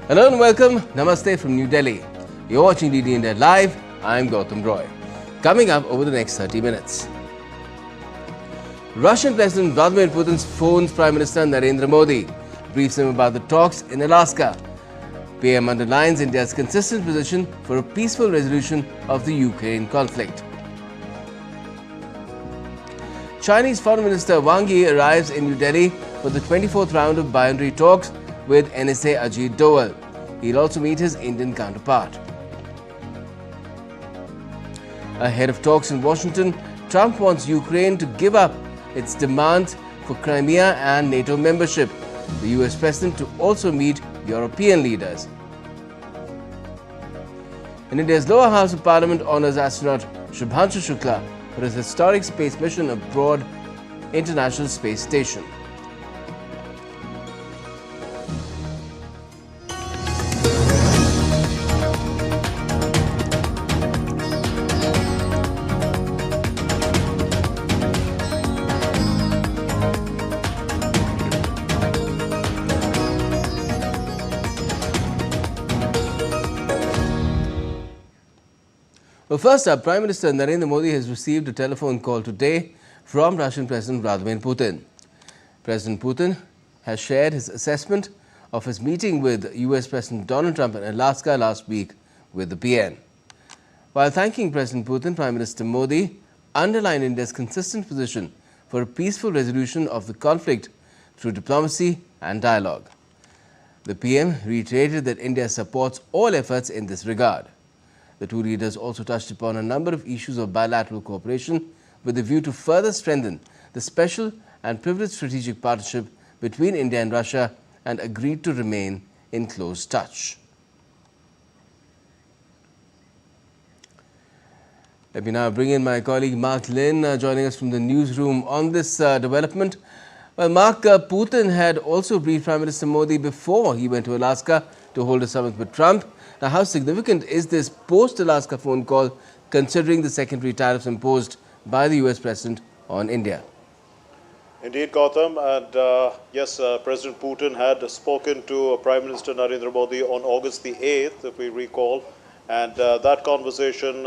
Hello and welcome. Namaste from New Delhi. You're watching DD India Live. I'm Gautam Roy. Coming up over the next 30 minutes. Russian President Vladimir Putin phones Prime Minister Narendra Modi, briefs him about the talks in Alaska. PM underlines India's consistent position for a peaceful resolution of the Ukraine conflict. Chinese Foreign Minister Wang Yi arrives in New Delhi for the 24th round of boundary talks with NSA Ajit Doval. He'll also meet his Indian counterpart. Ahead of talks in Washington, Trump wants Ukraine to give up its demands for Crimea and NATO membership. The US President to also meet European leaders. And India's lower house of parliament honours astronaut Shubhanshu Shukla for his historic space mission aboard International Space Station. Well, first up, Prime Minister Narendra Modi has received a telephone call today from Russian President Vladimir Putin. President Putin has shared his assessment of his meeting with US President Donald Trump in Alaska last week with the PM. While thanking President Putin, Prime Minister Modi underlined India's consistent position for a peaceful resolution of the conflict through diplomacy and dialogue. The PM reiterated that India supports all efforts in this regard. The two leaders also touched upon a number of issues of bilateral cooperation with a view to further strengthen the special and privileged strategic partnership between India and Russia and agreed to remain in close touch. Let me now bring in my colleague Mark Lynn joining us from the newsroom on this development. Well, Mark, Putin had also briefed Prime Minister Modi before he went to Alaska to hold a summit with Trump. Now, how significant is this post-Alaska phone call considering the secondary tariffs imposed by the US President on India? Indeed, Gautam, and yes, President Putin had spoken to Prime Minister Narendra Modi on August the 8th, if we recall, and that conversation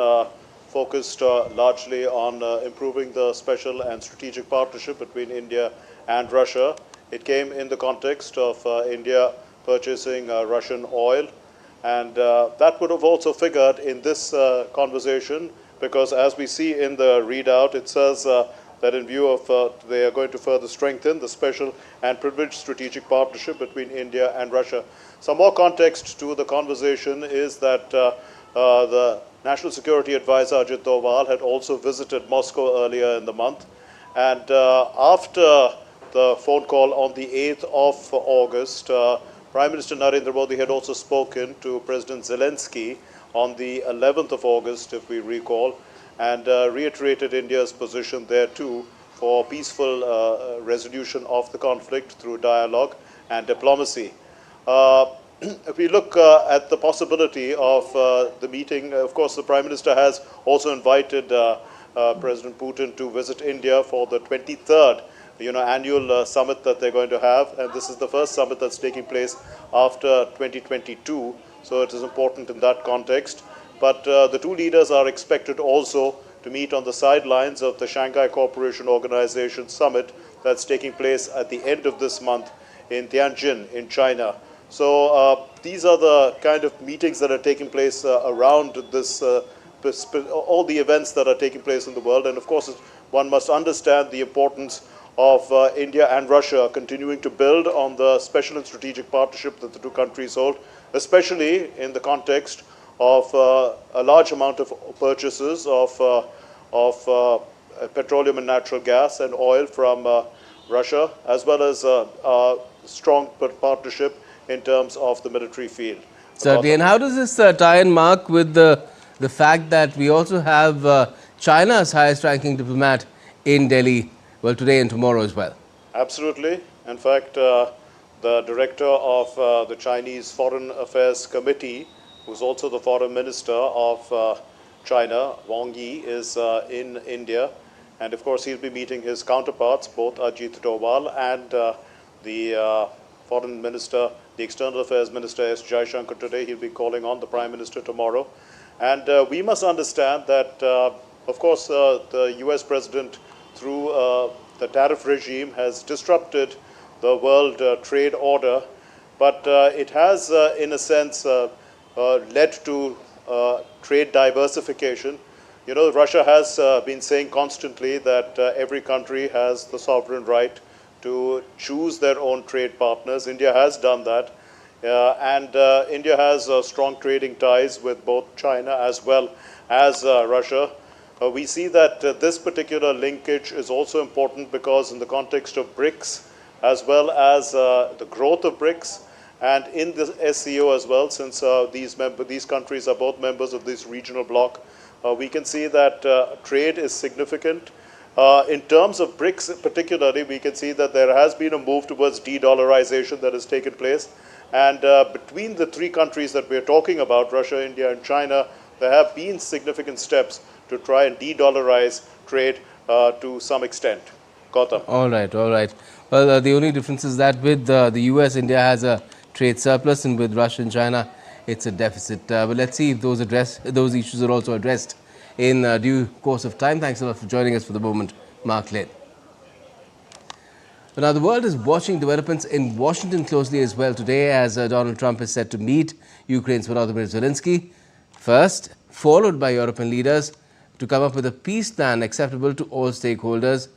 focused largely on improving the special and strategic partnership between India and Russia. It came in the context of India purchasing Russian oil. And that would have also figured in this conversation because as we see in the readout, it says that in view of they are going to further strengthen the special and privileged strategic partnership between India and Russia. Some more context to the conversation is that the National Security Advisor Ajit Doval had also visited Moscow earlier in the month. And after the phone call on the 8th of August, Prime Minister Narendra Modi had also spoken to President Zelensky on the 11th of August, if we recall, and reiterated India's position there too for peaceful resolution of the conflict through dialogue and diplomacy. If we look at the possibility of the meeting, of course, the Prime Minister has also invited President Putin to visit India for the 23rd annual summit that they're going to have, and this is the first summit that's taking place after 2022, so it is important in that context. But the two leaders are expected also to meet on the sidelines of the Shanghai Cooperation Organization summit that's taking place at the end of this month in Tianjin in China. So these are the kind of meetings that are taking place around this, all the events that are taking place in the world, and of course one must understand the importance of India and Russia continuing to build on the special and strategic partnership that the two countries hold, especially in the context of a large amount of purchases of petroleum and natural gas and oil from Russia, as well as a strong partnership in terms of the military field. Certainly. And how does this tie in, Mark, with the fact that we also have China's highest-ranking diplomat in Delhi, well, today and tomorrow as well? Absolutely. In fact, the director of the Chinese Foreign Affairs Committee, who's also the foreign minister of China, Wang Yi, is in India. And of course, he'll be meeting his counterparts, both Ajit Doval and the foreign minister the External Affairs Minister S. Jaishankar today. He'll be calling on the Prime Minister tomorrow. And we must understand that, of course, the US President, through the tariff regime, has disrupted the world trade order, but it has, in a sense, led to trade diversification. You know, Russia has been saying constantly that every country has the sovereign right to choose their own trade partners. India has done that. And India has strong trading ties with both China as well as Russia. We see that this particular linkage is also important because in the context of BRICS, as well as the growth of BRICS, and in the SCO as well, since these countries are both members of this regional bloc, we can see that trade is significant. In terms of BRICS particularly, we can see that there has been a move towards de-dollarization that has taken place. And between the three countries that we're talking about, Russia, India, and China, there have been significant steps to try and de-dollarize trade to some extent. Gautam. All right, all right. Well, the only difference is that with the US, India has a trade surplus, and with Russia and China, it's a deficit. But let's see if those issues are also addressed in due course of time. Thanks a lot for joining us for the moment, Mark Lynn. Now, the world is watching developments in Washington closely as well today, as Donald Trump is set to meet Ukraine's Volodymyr Zelensky first, followed by European leaders to come up with a peace plan acceptable to all stakeholders.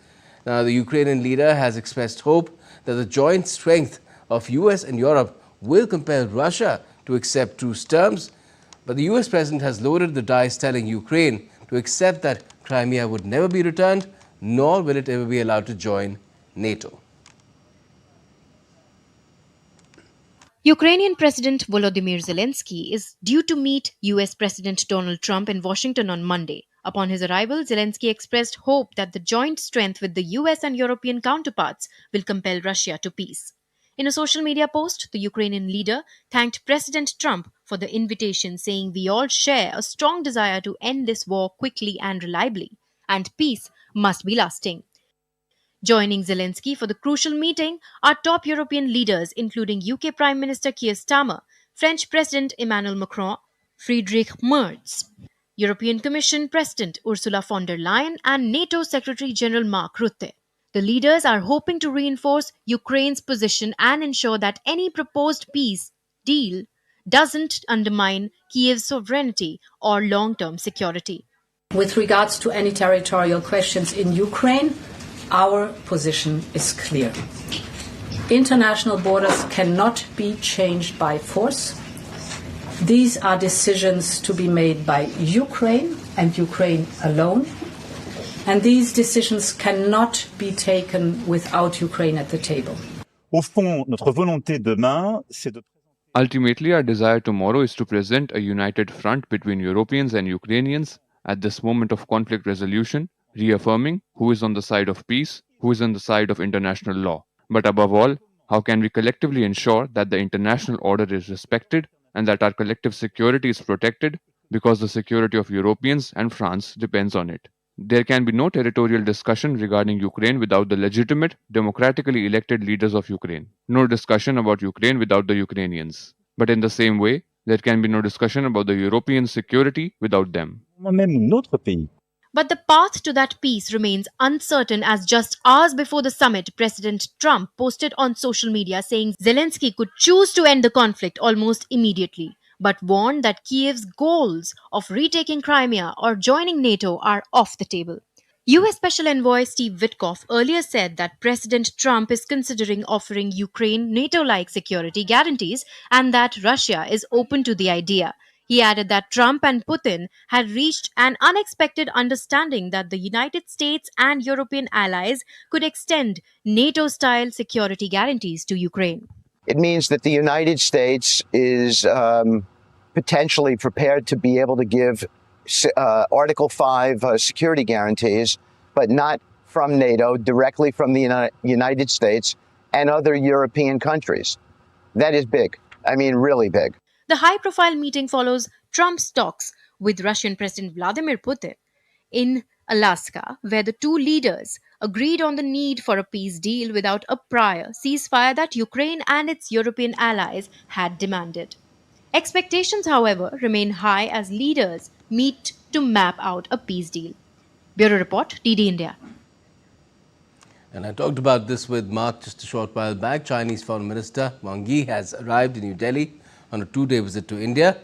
Now, the Ukrainian leader has expressed hope that the joint strength of US and Europe will compel Russia to accept truce terms. But the US president has loaded the dice, telling Ukraine to accept that Crimea would never be returned, nor will it ever be allowed to join NATO. Ukrainian President Volodymyr Zelensky is due to meet US President Donald Trump in Washington on Monday. Upon his arrival, Zelensky expressed hope that the joint strength with the US and European counterparts will compel Russia to peace. In a social media post, the Ukrainian leader thanked President Trump for the invitation, saying, "We all share a strong desire to end this war quickly and reliably, and peace must be lasting." Joining Zelensky for the crucial meeting are top European leaders, including UK Prime Minister Keir Starmer, French President Emmanuel Macron, Friedrich Merz, European Commission President Ursula von der Leyen, and NATO Secretary General Mark Rutte. The leaders are hoping to reinforce Ukraine's position and ensure that any proposed peace deal doesn't undermine Kiev's sovereignty or long-term security. With regards to any territorial questions in Ukraine, our position is clear. International borders cannot be changed by force. These are decisions to be made by Ukraine and Ukraine alone. And these decisions cannot be taken without Ukraine at the table. Au fond, notre volonté demain, c'est de... Ultimately, our desire tomorrow is to present a united front between Europeans and Ukrainians at this moment of conflict resolution, reaffirming who is on the side of peace, who is on the side of international law. But above all, how can we collectively ensure that the international order is respected and that our collective security is protected, because the security of Europeans and France depends on it. There can be no territorial discussion regarding Ukraine without the legitimate, democratically elected leaders of Ukraine. No discussion about Ukraine without the Ukrainians. But in the same way, there can be no discussion about the European security without them. Même notre pays. But the path to that peace remains uncertain, as just hours before the summit, President Trump posted on social media saying Zelensky could choose to end the conflict almost immediately, but warned that Kiev's goals of retaking Crimea or joining NATO are off the table. US Special Envoy Steve Witkoff earlier said that President Trump is considering offering Ukraine NATO-like security guarantees and that Russia is open to the idea. He added that Trump and Putin had reached an unexpected understanding that the United States and European allies could extend NATO-style security guarantees to Ukraine. It means that the United States is potentially prepared to be able to give Article 5 security guarantees, but not from NATO, directly from the United States and other European countries. That is big. I mean, really big. The high-profile meeting follows Trump's talks with Russian President Vladimir Putin. In Alaska, where the two leaders agreed on the need for a peace deal without a prior ceasefire that Ukraine and its European allies had demanded. Expectations, however, remain high as leaders meet to map out a peace deal. Bureau Report, DD India. And I talked about this with Mark just a short while back. Chinese Foreign Minister Wang Yi has arrived in New Delhi on a two-day visit to India.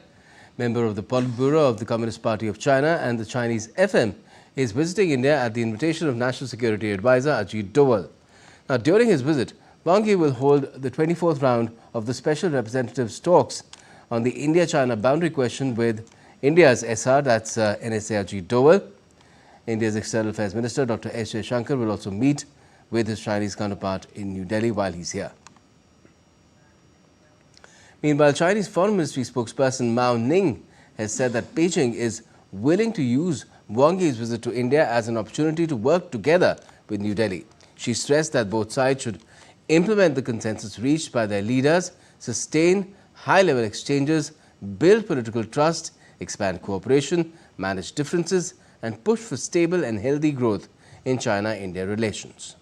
Member of the Politburo of the Communist Party of China and the Chinese FM is visiting India at the invitation of National Security Advisor Ajit Doval. Now, during his visit, Wang Yi will hold the 24th round of the Special Representatives talks on the India-China boundary question with India's SR, that's NSA Ajit Doval. India's External Affairs Minister Dr. S. Jaishankar will also meet with his Chinese counterpart in New Delhi while he's here. Meanwhile, Chinese Foreign Ministry spokesperson Mao Ning has said that Beijing is willing to use Wang Yi's visit to India as an opportunity to work together with New Delhi. She stressed that both sides should implement the consensus reached by their leaders, sustain high-level exchanges, build political trust, expand cooperation, manage differences, and push for stable and healthy growth in China-India relations.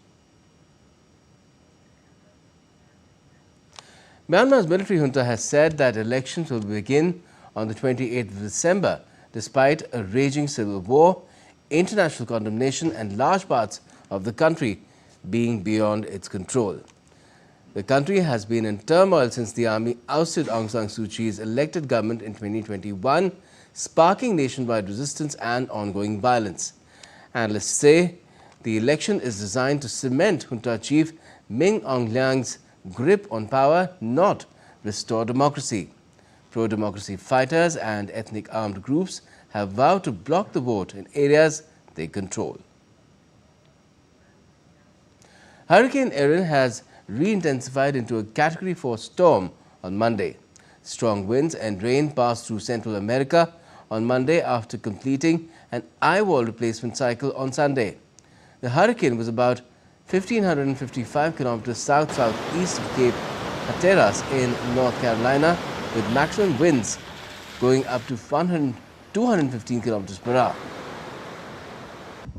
Myanmar's military junta has said that elections will begin on the 28th of December, despite a raging civil war, international condemnation, and large parts of the country being beyond its control. The country has been in turmoil since the army ousted Aung San Suu Kyi's elected government in 2021, sparking nationwide resistance and ongoing violence. Analysts say the election is designed to cement junta chief Min Aung Hlaing's grip on power, not restore democracy. Pro-democracy fighters and ethnic armed groups have vowed to block the vote in areas they control. Hurricane Erin has re-intensified into a Category 4 storm on Monday. Strong winds and rain passed through Central America on Monday after completing an eye wall replacement cycle on Sunday. The hurricane was about 1,555 kilometers south-southeast of Cape Hatteras in North Carolina, with maximum winds going up to 215 kilometers per hour.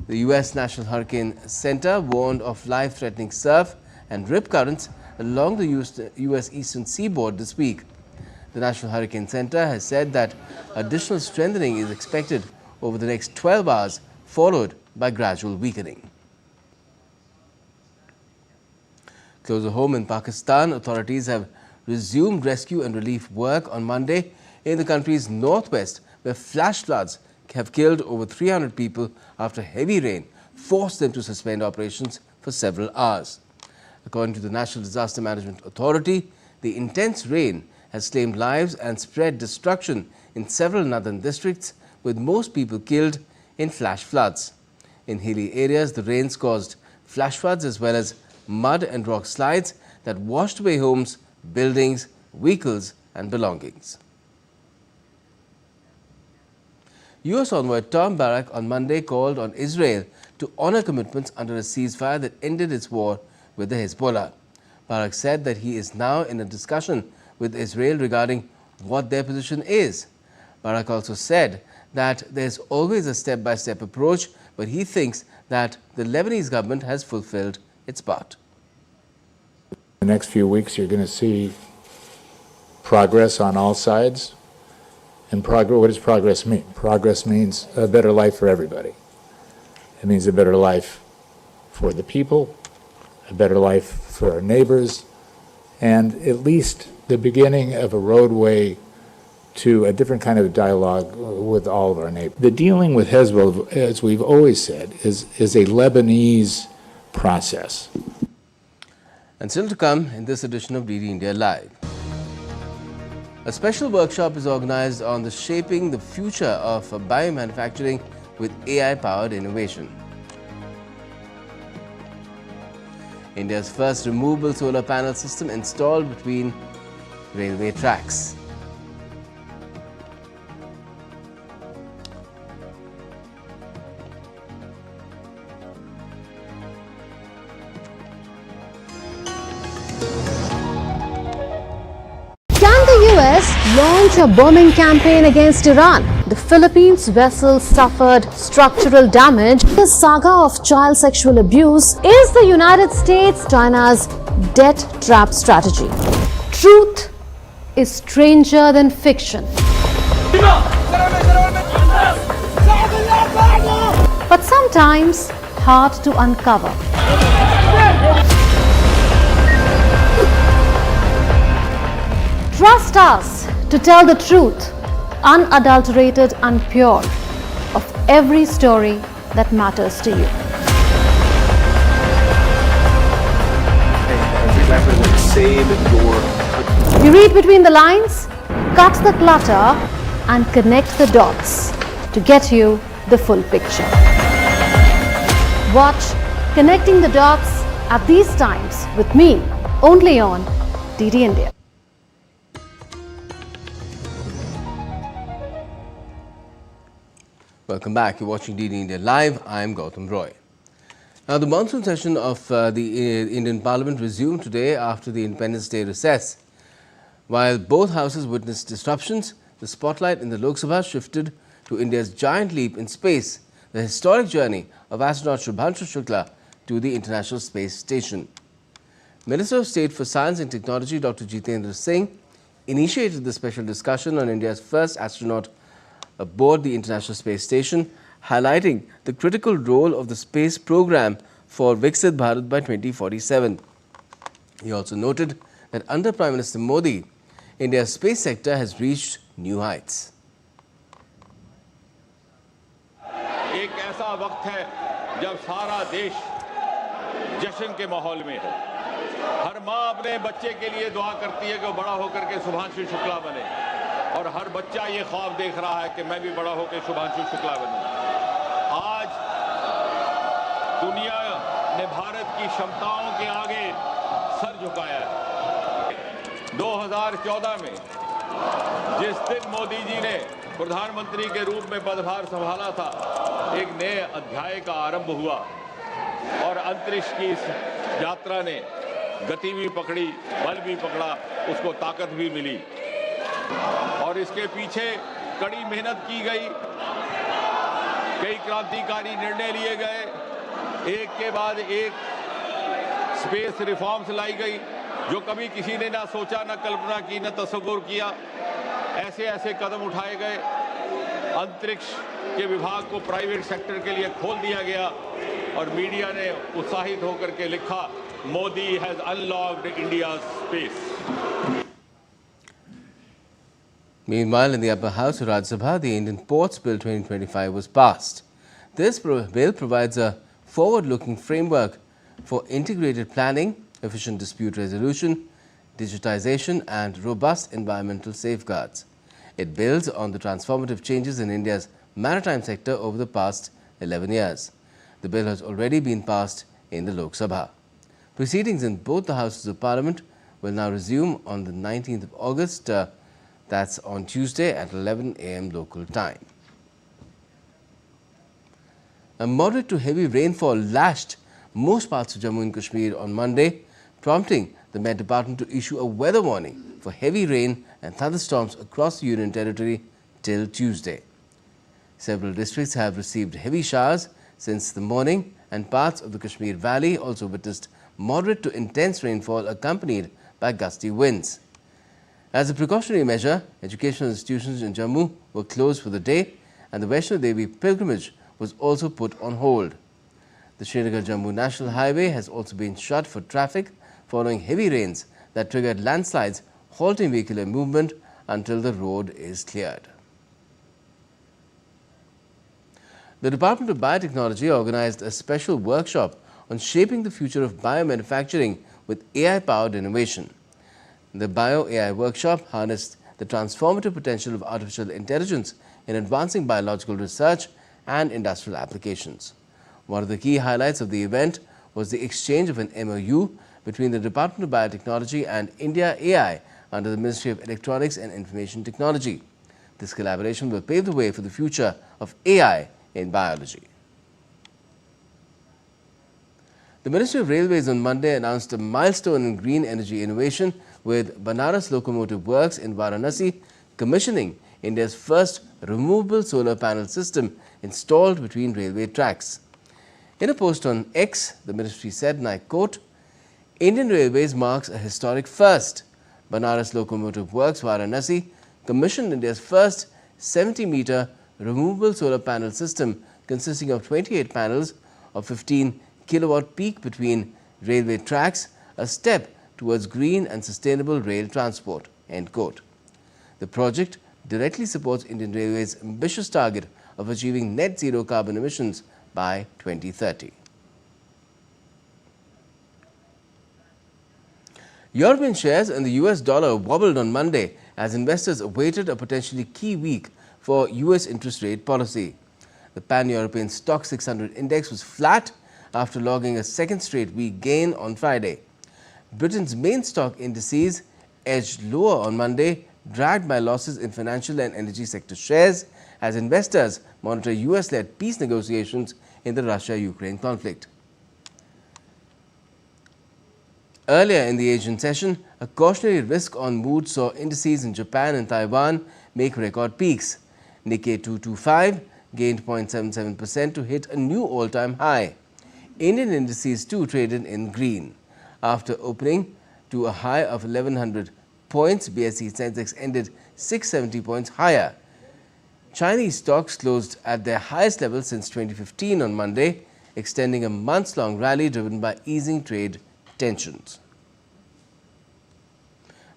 The U.S. National Hurricane Center warned of life-threatening surf and rip currents along the U.S. eastern seaboard this week. The National Hurricane Center has said that additional strengthening is expected over the next 12 hours, followed by gradual weakening. Closer home in Pakistan, authorities have resumed rescue and relief work on Monday in the country's northwest, where flash floods have killed over 300 people after heavy rain forced them to suspend operations for several hours. According to the National Disaster Management Authority, the intense rain has claimed lives and spread destruction in several northern districts, with most people killed in flash floods. In hilly areas, the rains caused flash floods as well as mud and rock slides that washed away homes, buildings, vehicles and belongings. U.S. envoy Tom Barrack on Monday called on Israel to honor commitments under a ceasefire that ended its war with the Hezbollah. Barrack said that he is now in a discussion with Israel regarding what their position is. Barrack also said that there's always a step-by-step approach, but he thinks that the Lebanese government has fulfilled its part. The next few weeks you're going to see progress on all sides. And what does progress mean? Progress means a better life for everybody. It means a better life for the people, a better life for our neighbors, and at least the beginning of a roadway to a different kind of dialogue with all of our neighbors. The dealing with Hezbollah, as we've always said, is a Lebanese process. And still to come in this edition of DD India Live. A special workshop is organized on the shaping the future of biomanufacturing with AI-powered innovation. India's first removable solar panel system installed between railway tracks. Can the US launch a bombing campaign against Iran. The Philippines vessel suffered structural damage. The saga of child sexual abuse is the United States China's debt trap strategy. Truth is stranger than fiction. But sometimes hard to uncover. Trust us to tell the truth, unadulterated and pure, of every story that matters to you. You read between the lines, cut the clutter, and connect the dots to get you the full picture. Watch Connecting the Dots at these times with me, only on DD India. Welcome back. You're watching DD India Live. I am Gautam Roy. Now, the monsoon session of the Indian Parliament resumed today after the Independence Day recess. While both houses witnessed disruptions, the spotlight in the Lok Sabha shifted to India's giant leap in space, the historic journey of astronaut Shubhanshu Shukla to the International Space Station. Minister of State for Science and Technology Dr. Jitendra Singh initiated the special discussion on India's first astronaut aboard the International Space Station, highlighting the critical role of the space program for Viksit Bharat by 2047. He also noted that under Prime Minister Modi, India's space sector has reached new heights. एक ऐसा वक्त है जब सारा देश जश्न के माहौल में है। हर माँ अपने बच्चे के लिए दुआ करती है कि वो बड़ा होकर के शुभांशु शुक्ला बने, और हर बच्चा ये ख्वाब देख रहा है कि मैं भी बड़ा होकर शुभांशु शुक्ला बनूं। आज दुनिया ने भारत की क्षमताओं के आगे सर झुकाया है। 2014 में जिस दिन मोदी जी ने प्रधानमंत्री के रूप में पदभार संभाला था, एक नए अध्याय का आरंभ हुआ और अंतरिक्ष की इस यात्रा ने गति भी पकड़ी, बल भी पकड़ा, उसको ताकत भी मिली और इसके पीछे कड़ी मेहनत की गई, कई क्रांतिकारी निर्णय लिए गए, एक के बाद एक स्पेस रिफॉर्म्स लाई गई जो कभी किसी ने ना सोचा, ना कल्पना की, ना तस्वुर किया। ऐसे ऐसे कदम उठाए गए, अंतरिक्ष के विभाग को प्राइवेट सेक्टर के लिए खोल दिया गया और मीडिया ने उत्साहित होकर के लिखा, Modi has unlocked India's space. Meanwhile, in the upper house of Rajya Sabha, the Indian Ports Bill 2025 was passed. This bill provides a forward-looking framework for integrated planning, efficient dispute resolution, digitization and robust environmental safeguards. It builds on the transformative changes in India's maritime sector over the past 11 years. The bill has already been passed in the Lok Sabha. Proceedings in both the Houses of Parliament will now resume on the 19th of August, that's on Tuesday at 11 a.m. local time. A moderate to heavy rainfall lashed most parts of Jammu and Kashmir on Monday, prompting the Met Department to issue a weather warning for heavy rain and thunderstorms across the Union Territory till Tuesday. Several districts have received heavy showers since the morning, and parts of the Kashmir Valley also witnessed moderate to intense rainfall accompanied by gusty winds. As a precautionary measure, educational institutions in Jammu were closed for the day, and the Vaishno Devi pilgrimage was also put on hold. The Srinagar-Jammu National Highway has also been shut for traffic following heavy rains that triggered landslides, halting vehicular movement until the road is cleared. The Department of Biotechnology organized a special workshop on shaping the future of biomanufacturing with AI-powered innovation. The Bio-AI workshop harnessed the transformative potential of artificial intelligence in advancing biological research and industrial applications. One of the key highlights of the event was the exchange of an MOU between the Department of Biotechnology and India AI under the Ministry of Electronics and Information Technology. This collaboration will pave the way for the future of AI in biology. The Ministry of Railways on Monday announced a milestone in green energy innovation with Banaras Locomotive Works in Varanasi commissioning India's first removable solar panel system installed between railway tracks. In a post on X, the ministry said, and I quote, Indian Railways marks a historic first. Banaras Locomotive Works, Varanasi, commissioned India's first 70-meter removable solar panel system consisting of 28 panels of 15 kilowatt peak between railway tracks, a step towards green and sustainable rail transport. End quote. The project directly supports Indian Railways' ambitious target of achieving net zero carbon emissions by 2030. European shares and the US dollar wobbled on Monday as investors awaited a potentially key week for US interest rate policy. The pan-European Stock 600 index was flat after logging a second straight week gain on Friday. Britain's main stock indices edged lower on Monday, dragged by losses in financial and energy sector shares as investors monitor US-led peace negotiations in the Russia-Ukraine conflict. Earlier in the Asian session, a cautionary risk-on mood saw indices in Japan and Taiwan make record peaks. Nikkei 225 gained 0.77% to hit a new all-time high. Indian indices too traded in green. After opening to a high of 1100 points, BSE Sensex ended 670 points higher. Chinese stocks closed at their highest level since 2015 on Monday, extending a months-long rally driven by easing trade tensions.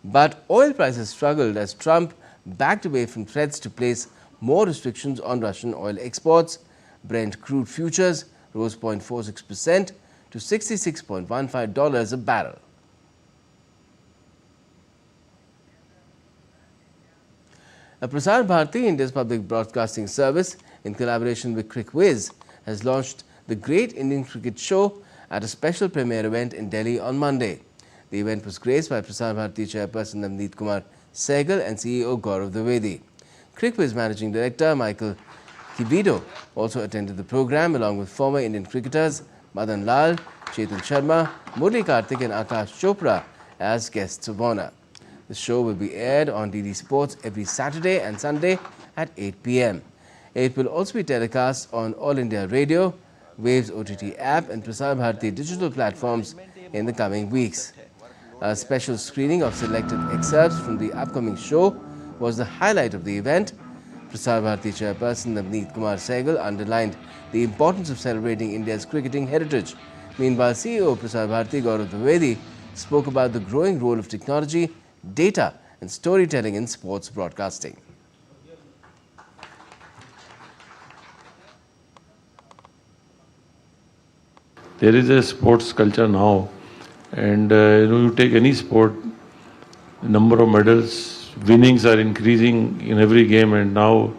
But oil prices struggled as Trump backed away from threats to place more restrictions on Russian oil exports. Brent crude futures rose 0.46% to $66.15 a barrel. Prasar Bharati, India's public broadcasting service, in collaboration with CricViz, has launched the Great Indian Cricket Show at a special premiere event in Delhi on Monday. The event was graced by Prasar Bharati chairperson Navneet Kumar Sehgal and CEO Gaurav Dwivedi. CricViz managing director Michael Kibido also attended the program along with former Indian cricketers Madan Lal, Chetan Sharma, Murli Karthik and Akash Chopra as guests of honor. The show will be aired on DD Sports every Saturday and Sunday at 8 p.m. It will also be telecast on All India Radio, Waves OTT app and Prasar Bharati digital platforms in the coming weeks. A special screening of selected excerpts from the upcoming show was the highlight of the event. Prasar Bharati chairperson Navneet Kumar Sehgal underlined the importance of celebrating India's cricketing heritage. Meanwhile, CEO of Prasar Bharati Gaurav Dwivedi spoke about the growing role of technology, data and storytelling in sports broadcasting. There is a sports culture now, and you take any sport, the number of medals, winnings are increasing in every game, and now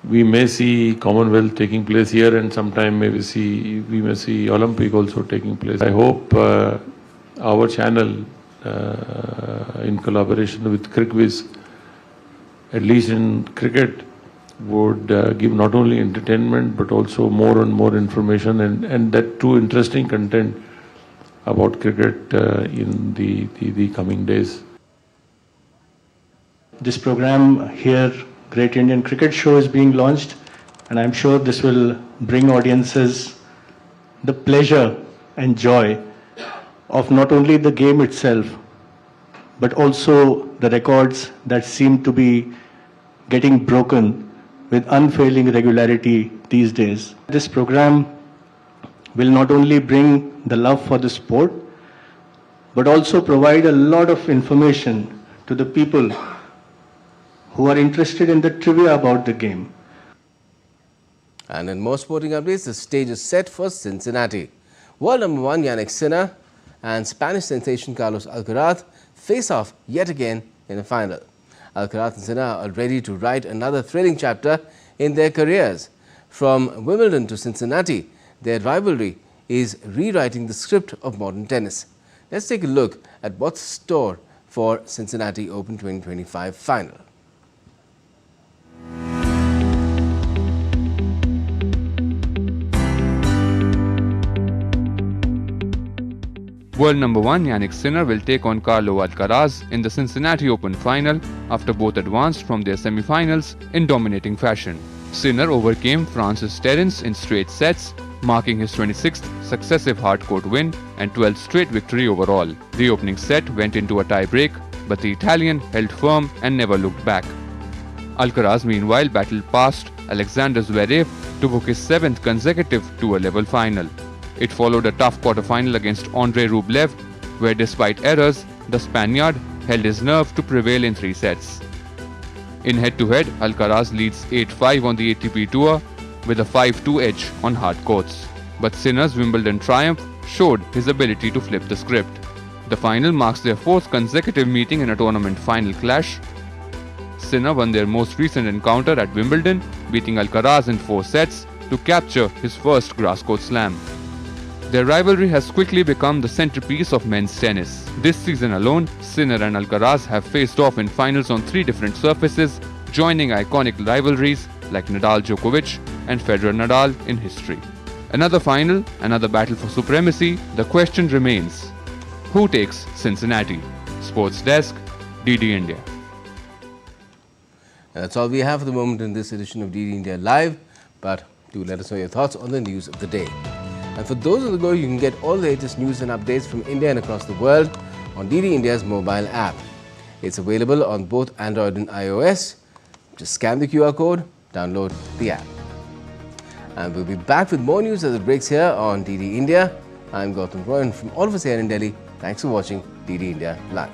we may see Commonwealth taking place here, and sometime we may see Olympic also taking place. I hope our channel, in collaboration with CricViz, at least in cricket, would give not only entertainment but also more and more information and that too interesting content about cricket in the coming days. This program here, Great Indian Cricket Show, is being launched, and I'm sure this will bring audiences the pleasure and joy of not only the game itself, but also the records that seem to be getting broken with unfailing regularity these days. This program will not only bring the love for the sport, but also provide a lot of information to the people who are interested in the trivia about the game. And in more sporting updates, the stage is set for Cincinnati. World number 1 Yannick Sinner and Spanish sensation Carlos Alcaraz face off yet again in a final. Alcaraz and Sinner are ready to write another thrilling chapter in their careers. From Wimbledon to Cincinnati, their rivalry is rewriting the script of modern tennis. Let's take a look at what's in store for Cincinnati Open 2025 final. World number 1 Yannick Sinner will take on Carlo Alcaraz in the Cincinnati Open final after both advanced from their semi-finals in dominating fashion. Sinner overcame Francis Terence in straight sets, marking his 26th successive hard-court win and 12th straight victory overall. The opening set went into a tie-break, but the Italian held firm and never looked back. Alcaraz meanwhile battled past Alexander Zverev to book his 7th consecutive tour-level final. It followed a tough quarter-final against Andrei Rublev, where despite errors, the Spaniard held his nerve to prevail in 3 sets. In head-to-head, Alcaraz leads 8-5 on the ATP Tour with a 5-2 edge on hard courts. But Sinner's Wimbledon triumph showed his ability to flip the script. The final marks their 4th consecutive meeting in a tournament final clash. Sinner won their most recent encounter at Wimbledon, beating Alcaraz in 4 sets to capture his first grass court slam. Their rivalry has quickly become the centerpiece of men's tennis. This season alone, Sinner and Alcaraz have faced off in finals on 3 different surfaces, joining iconic rivalries like Nadal-Djokovic and Federer-Nadal in history. Another final, another battle for supremacy. The question remains, who takes Cincinnati? Sports Desk, DD India. That's all we have for the moment in this edition of DD India Live, but do let us know your thoughts on the news of the day. And for those on the go, you can get all the latest news and updates from India and across the world on DD India's mobile app. It's available on both Android and iOS. Just scan the QR code, download the app. And we'll be back with more news as it breaks here on DD India. I'm Gautam Roy, and from all of us here in Delhi, thanks for watching DD India Live.